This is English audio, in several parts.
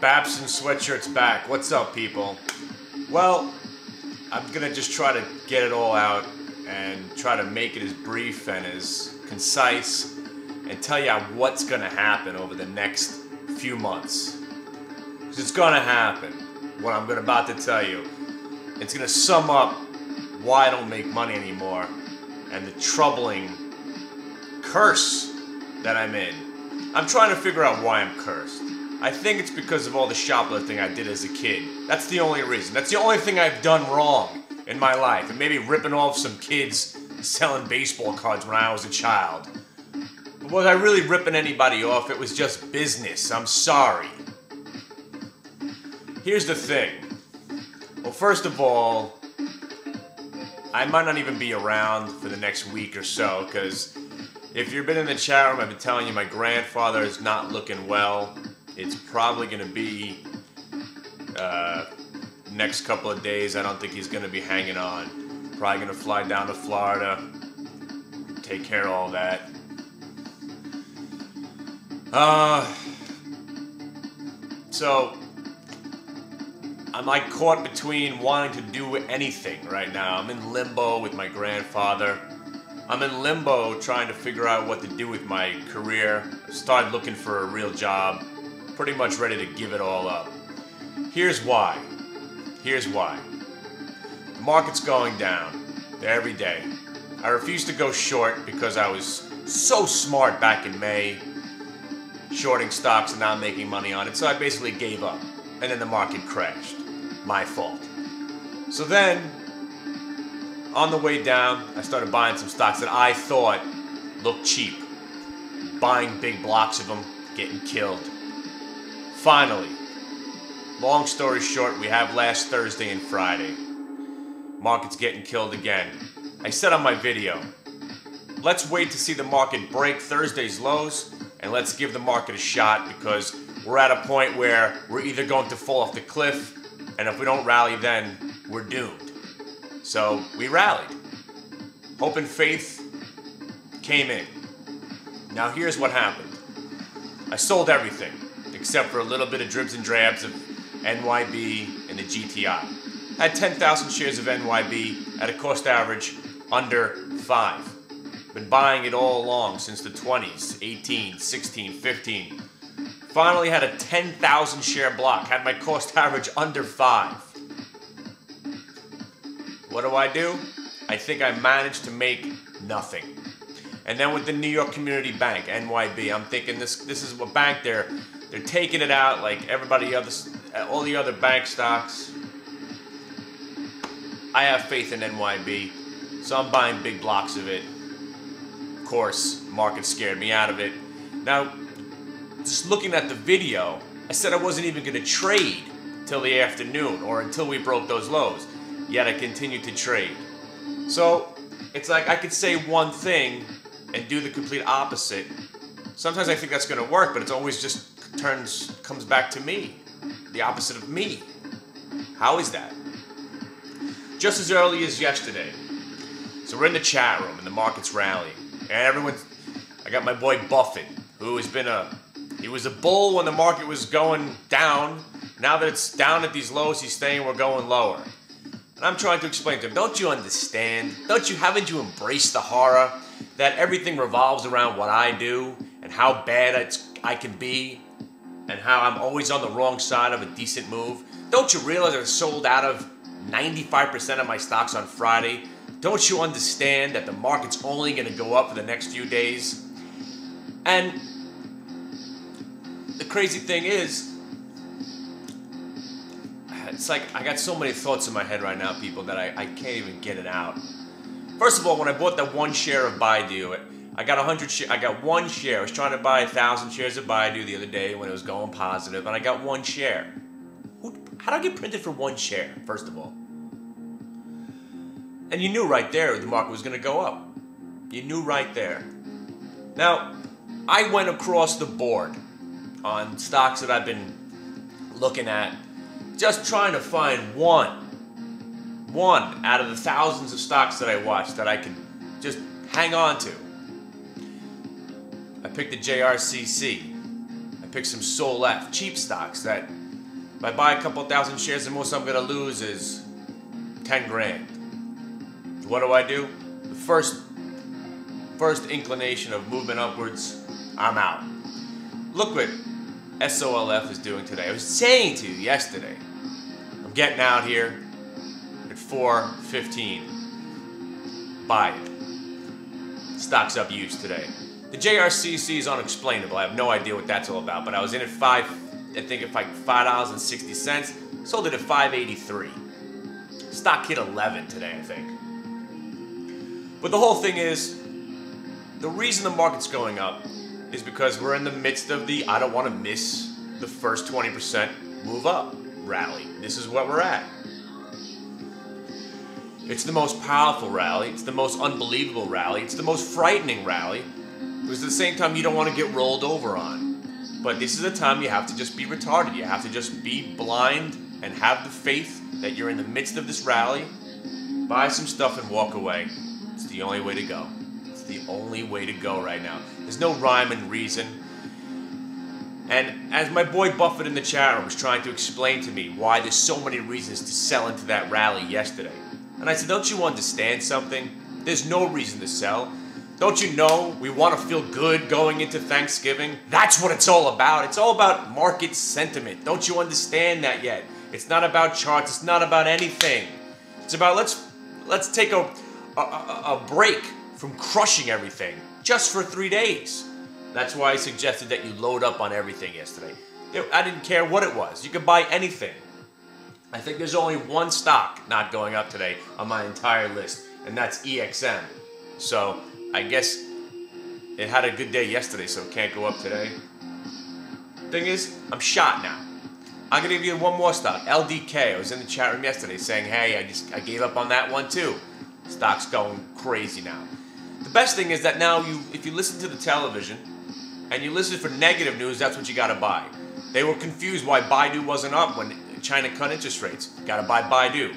Babson Sweatshirt's back. What's up, people? Well, I'm gonna just try to get it all out and try to make it as brief and as concise and tell you what's gonna happen over the next few months. Because it's gonna happen, what I'm about to tell you. It's gonna sum up why I don't make money anymore and the troubling curse that I'm in. I'm trying to figure out why I'm cursed. I think it's because of all the shoplifting I did as a kid. That's the only reason. That's the only thing I've done wrong in my life. And maybe ripping off some kids selling baseball cards when I was a child. But was I really ripping anybody off? It was just business. I'm sorry. Here's the thing. Well, first of all, I might not even be around for the next week or so, because if you've been in the chat room, I've been telling you my grandfather is not looking well. It's probably going to be next couple of days. I don't think he's going to be hanging on. Probably going to fly down to Florida, take care of all that. So I'm like caught between wanting to do anything right now. I'm in limbo with my grandfather. I'm in limbo trying to figure out what to do with my career. I started looking for a real job. Pretty much ready to give it all up. Here's why. Here's why. The market's going down every day. I refused to go short because I was so smart back in May, shorting stocks and not making money on it, so I basically gave up. And then the market crashed. My fault. So then, on the way down, I started buying some stocks that I thought looked cheap. Buying big blocks of them, getting killed. Finally, long story short, we have last Thursday and Friday. Market's getting killed again. I said on my video, let's wait to see the market break Thursday's lows, and let's give the market a shot, because we're at a point where we're either going to fall off the cliff, and if we don't rally then, we're doomed. So we rallied. Hope and faith came in. Now here's what happened. I sold everything, except for a little bit of dribs and drabs of NYB and the GTI. I had 10,000 shares of NYB at a cost average under 5. Been buying it all along since the 20s, 18, 16, 15. Finally had a 10,000 share block, had my cost average under 5. What do? I think I managed to make nothing. And then with the New York Community Bank, NYB, I'm thinking this is a bank they're taking it out like everybody else, all the other bank stocks. I have faith in NYB, so I'm buying big blocks of it. Of course, market scared me out of it. Now, just looking at the video, I said I wasn't even going to trade till the afternoon or until we broke those lows. Yet I continued to trade. So it's like I could say one thing and do the complete opposite. Sometimes I think that's going to work, but it's always just comes back to me. The opposite of me. How is that? Just as early as yesterday. So we're in the chat room and the market's rallying. And I got my boy Buffett, who has been he was a bull when the market was going down. Now that it's down at these lows, he's saying we're going lower. And I'm trying to explain to him, don't you understand? Haven't you embraced the horror that everything revolves around what I do and how bad I can be and how I'm always on the wrong side of a decent move? Don't you realize I sold out of 95% of my stocks on Friday? Don't you understand that the market's only going to go up for the next few days? And the crazy thing is, it's like I got so many thoughts in my head right now, people, that I can't even get it out. First of all, when I bought that one share of Baidu, I got 100 shares. I got one share. I was trying to buy 1,000 shares of Baidu the other day when it was going positive, and I got one share. How do I get printed for one share, first of all? And you knew right there the market was going to go up. You knew right there. Now, I went across the board on stocks that I've been looking at, just trying to find one out of the thousands of stocks that I watched that I could just hang on to. I picked the JRCC. I picked some SOLF, cheap stocks that I buy a couple thousand shares, the most I'm gonna lose is 10 grand. What do? The first inclination of movement upwards, I'm out. Look what SOLF is doing today. I was saying to you yesterday, I'm getting out here at 4:15. Buy it. Stock's up huge today. The JRCC is unexplainable. I have no idea what that's all about, but I was in at $5.60. Sold it at $5.83. Stock hit 11 today, I think. But the whole thing is, the reason the market's going up is because we're in the midst of the I don't want to miss the first 20% move up rally. This is what we're at. It's the most powerful rally. It's the most unbelievable rally. It's the most frightening rally. Because at the same time, you don't want to get rolled over on. But this is a time you have to just be retarded. You have to just be blind and have the faith that you're in the midst of this rally. Buy some stuff and walk away. It's the only way to go. It's the only way to go right now. There's no rhyme and reason. And as my boy Buffett in the chat room was trying to explain to me why there's so many reasons to sell into that rally yesterday. And I said, don't you understand something? There's no reason to sell. Don't you know we want to feel good going into Thanksgiving? That's what it's all about. It's all about market sentiment. Don't you understand that yet? It's not about charts. It's not about anything. It's about let's take a break from crushing everything just for 3 days. That's why I suggested that you load up on everything yesterday. I didn't care what it was. You could buy anything. I think there's only one stock not going up today on my entire list, and that's EXM. So I guess it had a good day yesterday, so it can't go up today. Thing is, I'm shot now. I'm gonna give you one more stock, LDK. I was in the chat room yesterday saying, hey, I gave up on that one too. Stock's going crazy now. The best thing is that now if you listen to the television and you listen for negative news, that's what you gotta buy. They were confused why Baidu wasn't up when China cut interest rates. Gotta buy Baidu.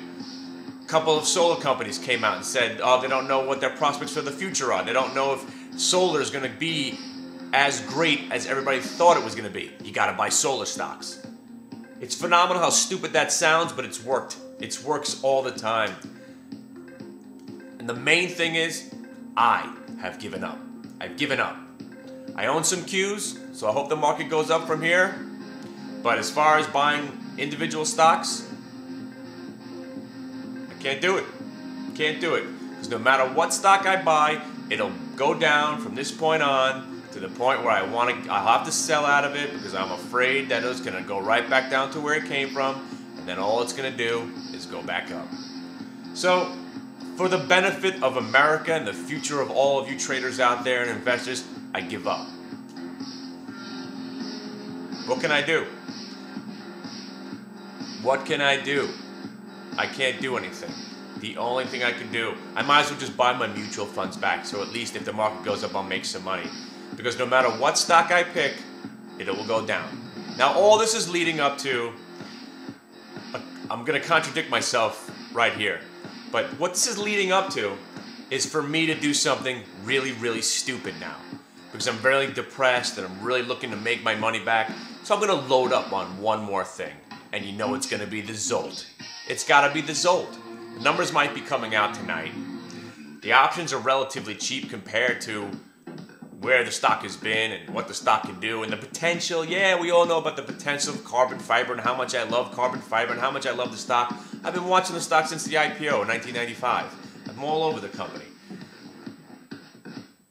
A couple of solar companies came out and said, oh, they don't know what their prospects for the future are. They don't know if solar is gonna be as great as everybody thought it was gonna be. You gotta buy solar stocks. It's phenomenal how stupid that sounds, but it's worked. It works all the time. And the main thing is, I have given up. I've given up. I own some Qs, so I hope the market goes up from here. But as far as buying individual stocks, I can't do it. Can't do it. Because no matter what stock I buy, it'll go down from this point on to the point where I'll have to sell out of it because I'm afraid that it's going to go right back down to where it came from, and then all it's going to do is go back up. So, for the benefit of America and the future of all of you traders out there and investors, I give up. What can I do? What can I do? I can't do anything. The only thing I can do, I might as well just buy my mutual funds back, so at least if the market goes up, I'll make some money. Because no matter what stock I pick, it will go down. Now all this is leading up to, I'm going to contradict myself right here, but what this is leading up to is for me to do something really, really stupid now. Because I'm very depressed and I'm really looking to make my money back, so I'm going to load up on one more thing. And you know it's going to be the Zolt. It's got to be the Zolt. The numbers might be coming out tonight. The options are relatively cheap compared to where the stock has been and what the stock can do. And the potential, yeah, we all know about the potential of carbon fiber and how much I love carbon fiber and how much I love the stock. I've been watching the stock since the IPO in 1995. I'm all over the company.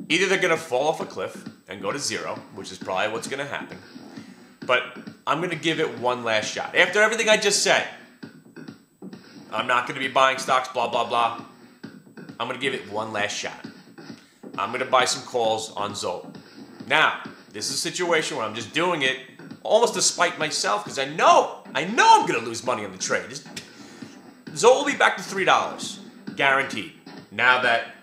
Either they're going to fall off a cliff and go to zero, which is probably what's going to happen. But I'm going to give it one last shot. After everything I just said, I'm not going to be buying stocks, blah, blah, blah. I'm going to give it one last shot. I'm going to buy some calls on Zolt. Now, this is a situation where I'm just doing it almost to spite myself because I know I'm going to lose money on the trade. Zolt will be back to $3, guaranteed. Now that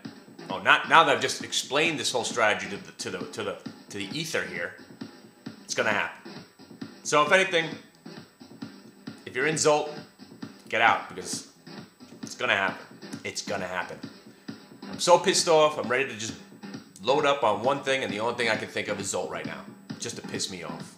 I've just explained this whole strategy to the ether here, it's going to happen. So if anything, if you're in Zolt, get out because it's going to happen. It's going to happen. I'm so pissed off. I'm ready to just load up on one thing, and the only thing I can think of is Zolt right now, just to piss me off.